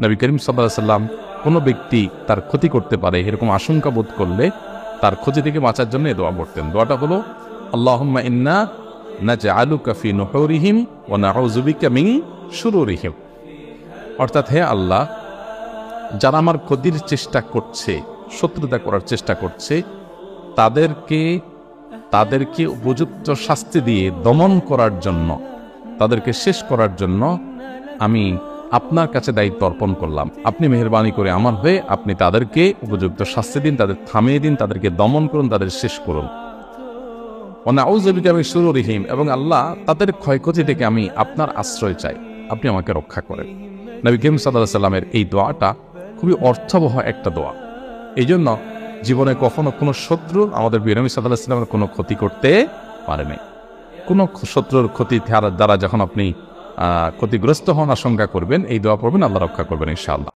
নবী করিম সাল্লাল্লাহু আলাইহি ওয়াসাল্লাম কোনো ব্যক্তি তার ক্ষতি করতে পারে এরকম আশঙ্কা বোধ করলে তার ক্ষতি থেকে বাঁচার জন্য এই দোয়া পড়তেন। দোয়াটা হলো আল্লাহুম্মা ইন্না নাজআলুকা ফি নুহুরিহিম ওয়া নাউযু বিকা মিন শুরুরিহিম। অর্থাৎ হে আল্লাহ, যারা আমার ক্ষতির চেষ্টা করছে, শত্রুতা করার চেষ্টা করছে, তাদেরকে উপযুক্ত শাস্তি দিয়ে দমন করার জন্য, তাদেরকে শেষ করার জন্য আমি আপনার কাছে দায়িত্ব অর্পণ করলাম। আপনি মেহেরবানি করে আমার হয়ে আপনি তাদেরকে উপযুক্ত শাস্তি দিন, তাদের থামিয়ে দিন, তাদেরকে দমন করুন, তাদের শেষ করুন। নাউযু বিকা মিন শুরুরিহিম, এবং আল্লাহ তাদের ক্ষয়ক্ষতি থেকে আমি আপনার আশ্রয় চাই, আপনি আমাকে রক্ষা করেন। নবী করিম সাল্লাল্লাহু আলাইহি ওয়াসাল্লামের এই দোয়াটা খুবই অর্থবহ একটা দোয়া। এই জন্য জীবনে কখনো কোনো শত্রু আমাদের নবী সাল্লাল্লাহু আলাইহি ওয়াসাল্লামের কোনো ক্ষতি করতে পারে নাই। কোনো শত্রুর ক্ষতি দ্বারা যখন আপনি ক্ষতিগ্রস্ত হন আশঙ্কা করবেন, এই দোয়া পড়বেন, আল্লাহ রক্ষা করবেন ইনশাআল্লাহ।